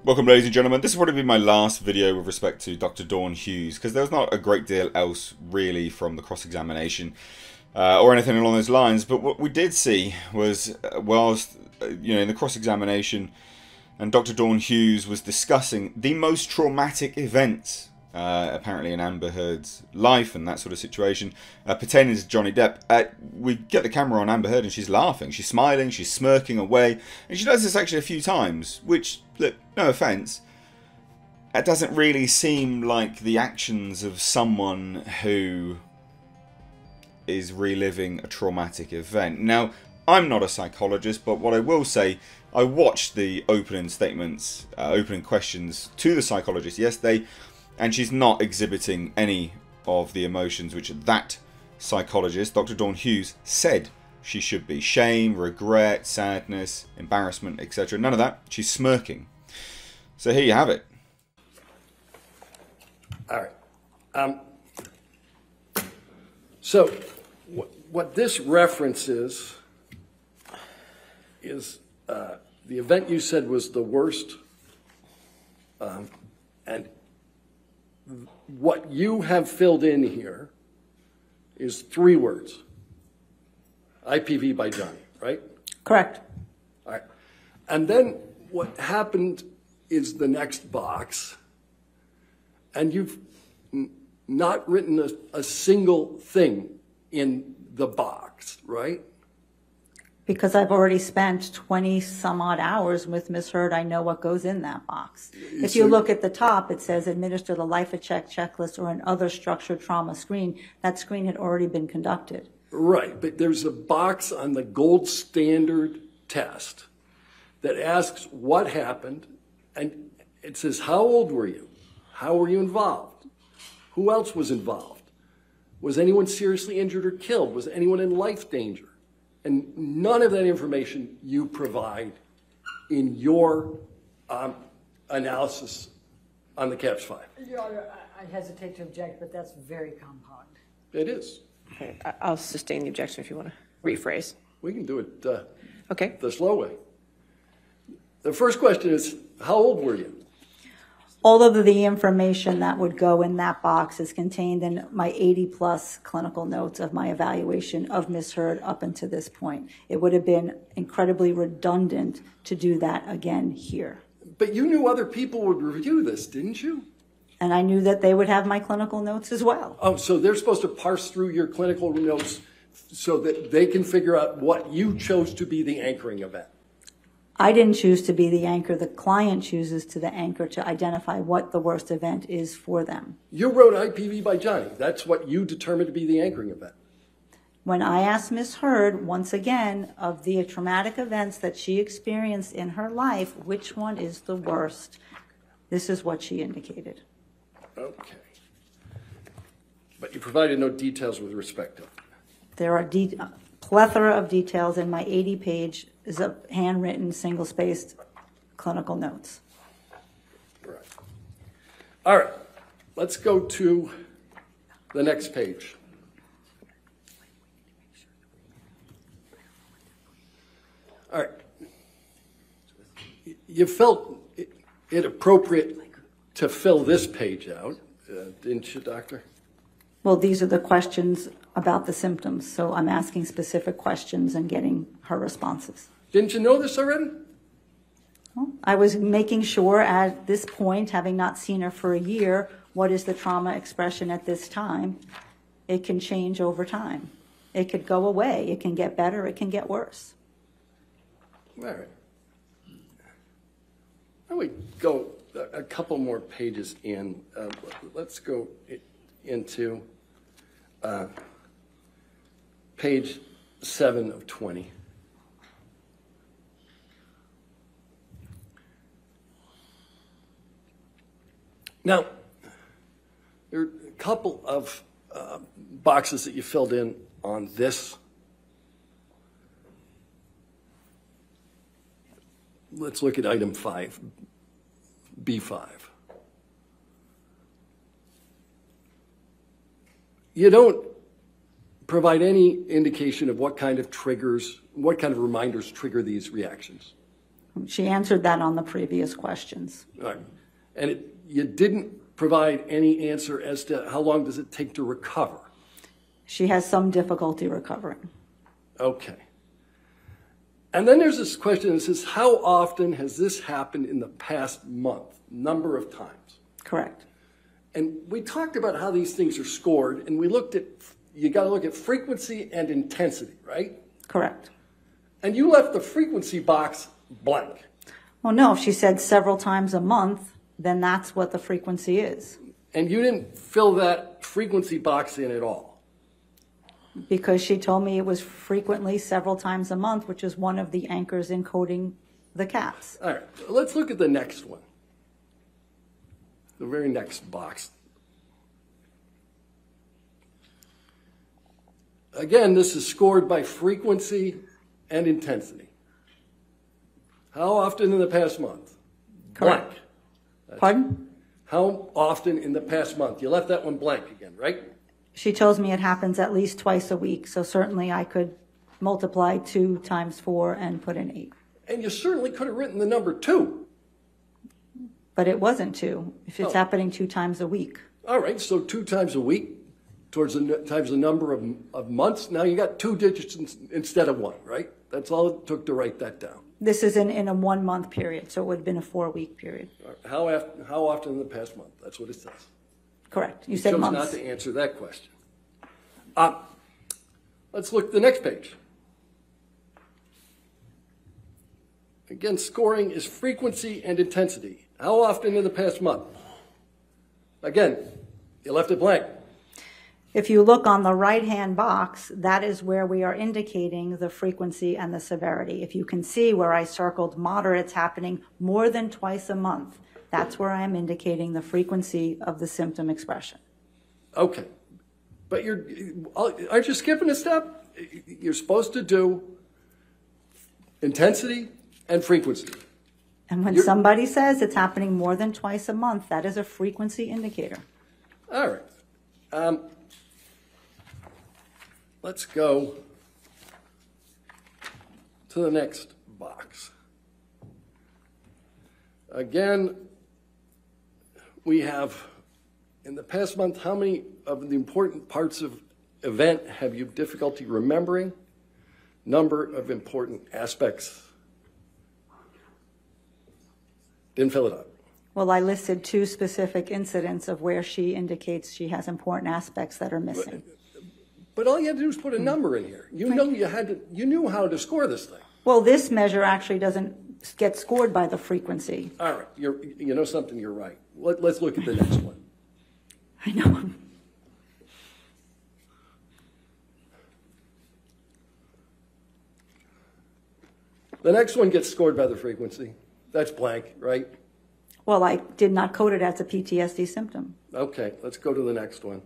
Welcome, ladies and gentlemen. This will probably be my last video with respect to Dr. Dawn Hughes, because there's not a great deal else really from the cross-examination or anything along those lines. But what we did see was, whilst in the cross-examination, and Dr. Dawn Hughes was discussing the most traumatic events apparently in Amber Heard's life and that sort of situation pertaining to Johnny Depp. We get the camera on Amber Heard and she's laughing, she's smiling, she's smirking away, and she does this actually a few times, which, look, no offence, it doesn't really seem like the actions of someone who is reliving a traumatic event. Now, I'm not a psychologist, but what I will say, I watched the opening statements, opening questions to the psychologist yesterday, and she's not exhibiting any of the emotions which that psychologist, Dr. Dawn Hughes, said she should be. Shame, regret, sadness, embarrassment, etc. None of that. She's smirking. So here you have it. All right. So what this references is the event you said was the worst, and what you have filled in here is 3 words. IPV by Johnny, right? Correct. All right. And then what happened is the next box, and you've not written a single thing in the box, right? Because I've already spent 20 some odd hours with Ms. Heard, I know what goes in that box. If you look at the top, it says administer the LIFA-Check checklist or an other structured trauma screen. That screen had already been conducted. Right, but there's a box on the gold standard test that asks what happened, and it says, how old were you? How were you involved? Who else was involved? Was anyone seriously injured or killed? Was anyone in life danger? And none of that information you provide in your analysis on the CAPS 5. Your Honor, I hesitate to object, but that's very compound. It is. Okay, I'll sustain the objection if you want to rephrase. We can do it Okay. the slow way. The first question is, how old were you? All of the information that would go in that box is contained in my 80-plus clinical notes of my evaluation of Ms. Heard up until this point. It would have been incredibly redundant to do that again here. But you knew other people would review this, didn't you? And I knew that they would have my clinical notes as well. Oh, so they're supposed to parse through your clinical notes so that they can figure out what you chose to be the anchoring event. I didn't choose to be the anchor. The client chooses to the anchor to identify what the worst event is for them. You wrote IPV by Johnny. That's what you determined to be the anchoring event. When I asked Ms. Heard, once again, of the traumatic events that she experienced in her life, which one is the worst, this is what she indicated. Okay. But you provided no details with respect to it. There are a plethora of details in my 80-page, is a handwritten, single-spaced clinical notes. Right. All right. Let's go to the next page. All right. You felt it appropriate to fill this page out, didn't you, Doctor? Well, these are the questions about the symptoms, so I'm asking specific questions and getting her responses. Didn't you know this already? Well, I was making sure at this point, having not seen her for a year, what is the trauma expression at this time? It can change over time. It could go away. It can get better. It can get worse. All right. Why don't we go a couple more pages in? Let's go into page 7 of 20. Now, there are a couple of boxes that you filled in on this. Let's look at item 5, B5. You don't provide any indication of what kind of triggers, what kind of reminders trigger these reactions. She answered that on the previous questions. All right. And you didn't provide any answer as to how long does it take to recover? She has some difficulty recovering. Okay. And then there's this question that says, how often has this happened in the past month? Number of times. Correct. And we talked about how these things are scored, and we looked at, you got to look at frequency and intensity, right? Correct. And you left the frequency box blank. Well, no, if she said several times a month, then that's what the frequency is. And you didn't fill that frequency box in at all. Because she told me it was frequently several times a month, which is one of the anchors in coding the CAPS. All right, let's look at the next one. The very next box. Again, this is scored by frequency and intensity. How often in the past month? Correct. Blank. Pardon? How often in the past month? You left that one blank again, right? She tells me it happens at least twice a week, so certainly I could multiply 2 times 4 and put in 8. And you certainly could have written the number 2. But it wasn't 2, if it's Oh. happening 2 times a week. All right, so 2 times a week towards times the number of months. Now you got 2 digits instead of 1, right? That's all it took to write that down. This is in a 1-month period, so it would have been a 4-week period. How often in the past month? That's what it says. Correct. You You said chose months. not to answer that question. Let's look at the next page. Again, scoring is frequency and intensity. How often in the past month? Again, you left it blank. If you look on the right-hand box, that is where we are indicating the frequency and the severity. If you can see where I circled moderates happening more than twice a month, that's where I am indicating the frequency of the symptom expression. Okay. But aren't you skipping a step? You're supposed to do intensity and frequency. And when somebody says it's happening more than twice a month, that is a frequency indicator. All right. Let's go to the next box. Again, we have, in the past month, how many of the important parts of event have you difficulty remembering? Number of important aspects. Didn't fill it up. Well, I listed 2 specific incidents of where she indicates she has important aspects that are missing. But all you had to do was put a number in here. You know you knew how to score this thing. Well, this measure actually doesn't get scored by the frequency. All right, you know something, you're right. Let's look at the next one. I know. The next one gets scored by the frequency. That's blank, right? Well, I did not code it as a PTSD symptom. Okay, let's go to the next one.